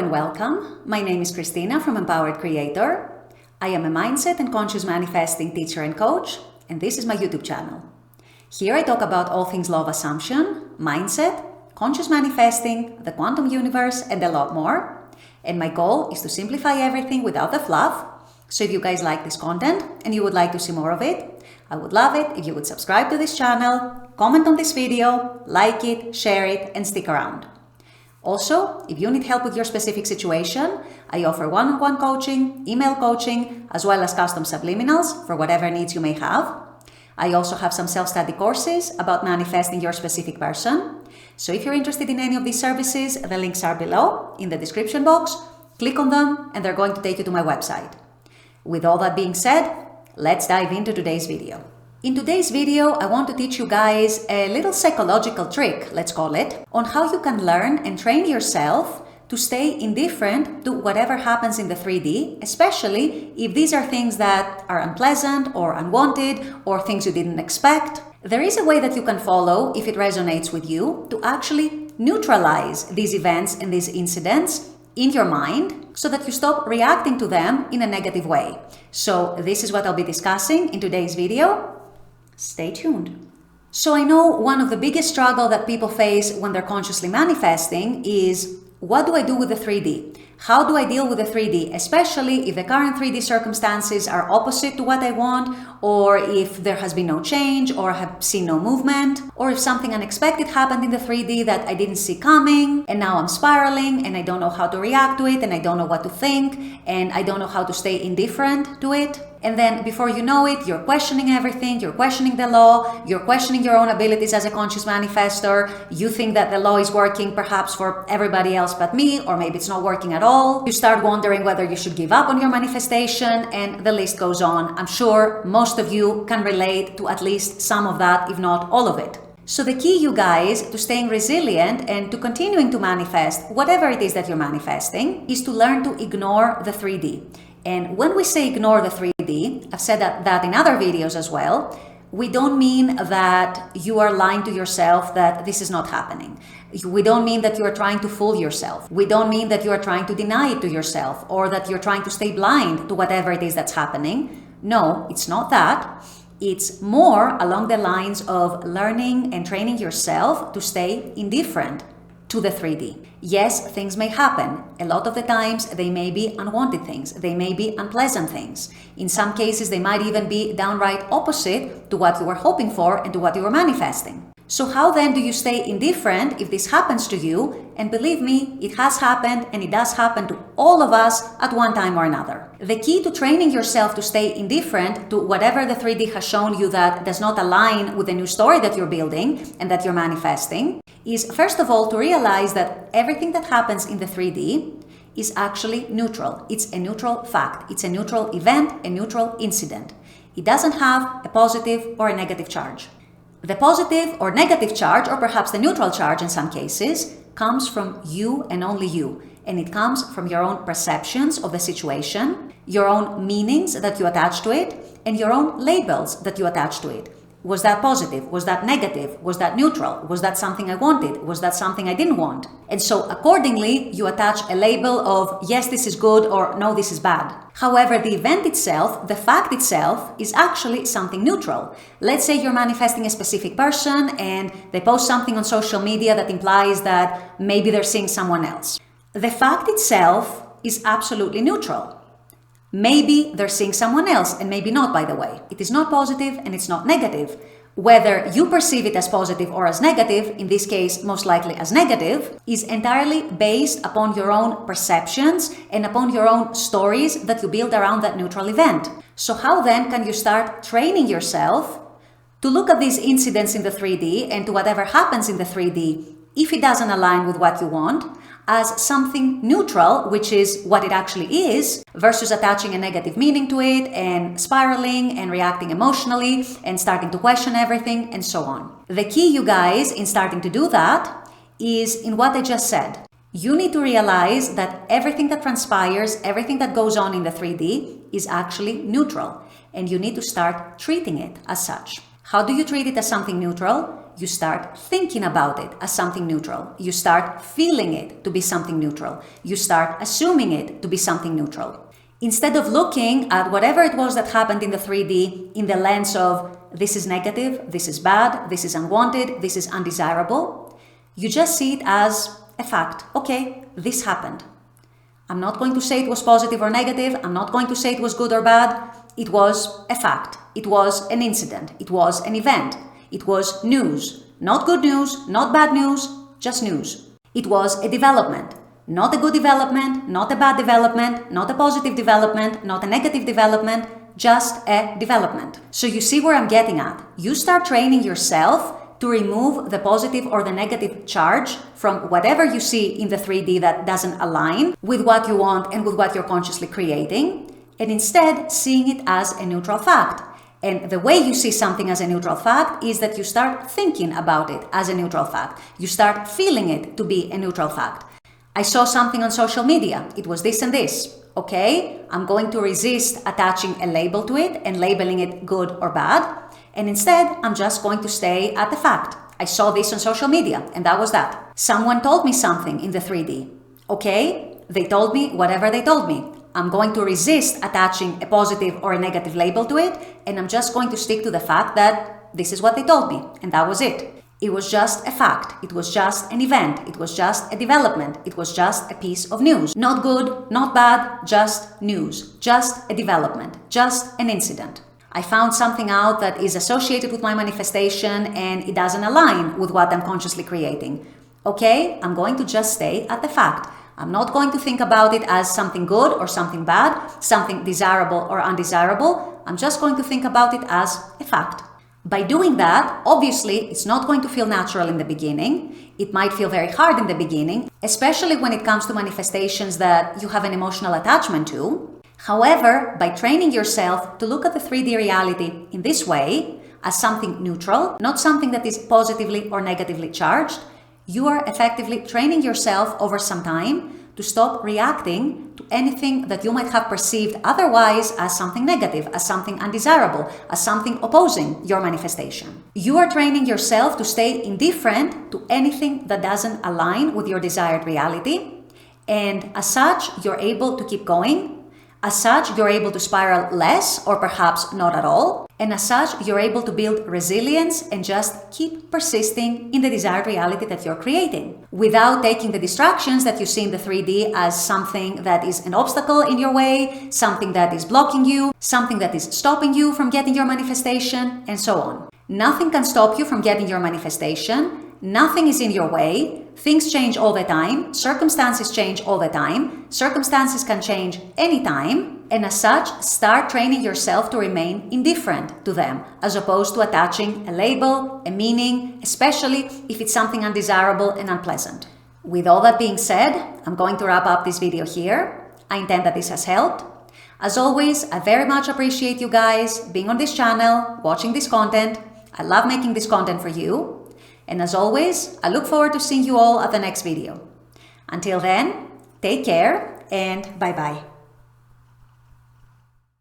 and welcome. My name is Christina from Empowered Creator. I am a mindset and conscious manifesting teacher and coach, and this is my YouTube channel. Here I talk about all things law of assumption, mindset, conscious manifesting, the quantum universe, and a lot more. And my goal is to simplify everything without the fluff. So if you guys like this content and you would like to see more of it, I would love it if you would subscribe to this channel, comment on this video, like it, share it, and stick around. Also, if you need help with your specific situation, I offer one-on-one coaching, email coaching, as well as custom subliminals for whatever needs you may have. I also have some self-study courses about manifesting your specific person. So if you're interested in any of these services, the links are below in the description box. Click on them and they're going to take you to my website. With all that being said, let's dive into today's video. In today's video, I want to teach you guys a little psychological trick, let's call it, on how you can learn and train yourself to stay indifferent to whatever happens in the 3D, especially if these are things that are unpleasant or unwanted or things you didn't expect. There is a way that you can follow, if it resonates with you, to actually neutralize these events and these incidents in your mind so that you stop reacting to them in a negative way. So this is what I'll be discussing in today's video. Stay tuned. So I know one of the biggest struggles that people face when they're consciously manifesting is, what do I do with the 3D? How do I deal with the 3D, especially if the current 3D circumstances are opposite to what I want, or if there has been no change, or I have seen no movement, or if something unexpected happened in the 3D that I didn't see coming, and now I'm spiraling, and I don't know how to react to it, and I don't know what to think, and I don't know how to stay indifferent to it. And then before you know it, you're questioning everything, you're questioning the law, you're questioning your own abilities as a conscious manifestor, you think that the law is working perhaps for everybody else but me, or maybe it's not working at all. You start wondering whether you should give up on your manifestation, and the list goes on. I'm sure most of you can relate to at least some of that, if not all of it. So the key, you guys, to staying resilient and to continuing to manifest whatever it is that you're manifesting is to learn to ignore the 3D. And when we say ignore the 3D, I've said that in other videos as well, we don't mean that you are lying to yourself that this is not happening. We don't mean that you are trying to fool yourself. We don't mean that you are trying to deny it to yourself or that you're trying to stay blind to whatever it is that's happening. No, it's not that. It's more along the lines of learning and training yourself to stay indifferent to the 3D. Yes, things may happen. A lot of the times they may be unwanted things. They may be unpleasant things. In some cases, they might even be downright opposite to what you were hoping for and to what you were manifesting. So how then do you stay indifferent if this happens to you? And believe me, it has happened and it does happen to all of us at one time or another. The key to training yourself to stay indifferent to whatever the 3D has shown you that does not align with the new story that you're building and that you're manifesting is, first of all, to realize that everything that happens in the 3D is actually neutral. It's a neutral fact. It's a neutral event, a neutral incident. It doesn't have a positive or a negative charge. The positive or negative charge, or perhaps the neutral charge in some cases, comes from you and only you. And it comes from your own perceptions of the situation, your own meanings that you attach to it, and your own labels that you attach to it. Was that positive? Was that negative? Was that neutral? Was that something I wanted? Was that something I didn't want? And so accordingly, you attach a label of yes, this is good, or no, this is bad. However, the event itself, the fact itself, is actually something neutral. Let's say you're manifesting a specific person and they post something on social media that implies that maybe they're seeing someone else. The fact itself is absolutely neutral. Maybe they're seeing someone else, and maybe not, by the way. It is not positive and it's not negative. Whether you perceive it as positive or as negative, in this case, most likely as negative, is entirely based upon your own perceptions and upon your own stories that you build around that neutral event. So how then can you start training yourself to look at these incidents in the 3D and to whatever happens in the 3D, if it doesn't align with what you want, as something neutral, which is what it actually is, versus attaching a negative meaning to it and spiraling and reacting emotionally and starting to question everything and so on. The key, you guys, in starting to do that is in what I just said. You need to realize that everything that transpires, everything that goes on in the 3D is actually neutral, and you need to start treating it as such. How do you treat it as something neutral? You start thinking about it as something neutral. You start feeling it to be something neutral. You start assuming it to be something neutral. Instead of looking at whatever it was that happened in the 3D in the lens of this is negative, this is bad, this is unwanted, this is undesirable, you just see it as a fact. Okay, this happened. I'm not going to say it was positive or negative. I'm not going to say it was good or bad. It was a fact. It was an incident. It was an event. It was news. Not good news, not bad news, just news. It was a development. Not a good development, not a bad development, not a positive development, not a negative development, just a development. So you see where I'm getting at. You start training yourself to remove the positive or the negative charge from whatever you see in the 3D that doesn't align with what you want and with what you're consciously creating, and instead seeing it as a neutral fact. And the way you see something as a neutral fact is that you start thinking about it as a neutral fact. You start feeling it to be a neutral fact. I saw something on social media. It was this and this. Okay, I'm going to resist attaching a label to it and labeling it good or bad. And instead, I'm just going to stay at the fact. I saw this on social media and that was that. Someone told me something in the 3D. Okay, they told me whatever they told me. I'm going to resist attaching a positive or a negative label to it, and I'm just going to stick to the fact that this is what they told me, and that was it. It was just a fact. It was just an event. It was just a development. It was just a piece of news. Not good, not bad, just news. Just a development. Just an incident. I found something out that is associated with my manifestation and it doesn't align with what I'm consciously creating. Okay, I'm going to just stay at the fact. I'm not going to think about it as something good or something bad, something desirable or undesirable. I'm just going to think about it as a fact. By doing that, obviously, it's not going to feel natural in the beginning. It might feel very hard in the beginning, especially when it comes to manifestations that you have an emotional attachment to. However, by training yourself to look at the 3D reality in this way, as something neutral, not something that is positively or negatively charged, you are effectively training yourself over some time to stop reacting to anything that you might have perceived otherwise as something negative, as something undesirable, as something opposing your manifestation. You are training yourself to stay indifferent to anything that doesn't align with your desired reality, and as such, you're able to keep going. As such, you're able to spiral less or perhaps not at all. And as such, you're able to build resilience and just keep persisting in the desired reality that you're creating without taking the distractions that you see in the 3D as something that is an obstacle in your way, something that is blocking you, something that is stopping you from getting your manifestation, and so on. Nothing can stop you from getting your manifestation. Nothing is in your way. Things change all the time. Circumstances change all the time. Circumstances can change anytime. And as such, start training yourself to remain indifferent to them, as opposed to attaching a label, a meaning, especially if it's something undesirable and unpleasant. With all that being said, I'm going to wrap up this video here. I intend that this has helped. As always, I very much appreciate you guys being on this channel, watching this content. I love making this content for you. And as always, I look forward to seeing you all at the next video. Until then, take care and bye-bye.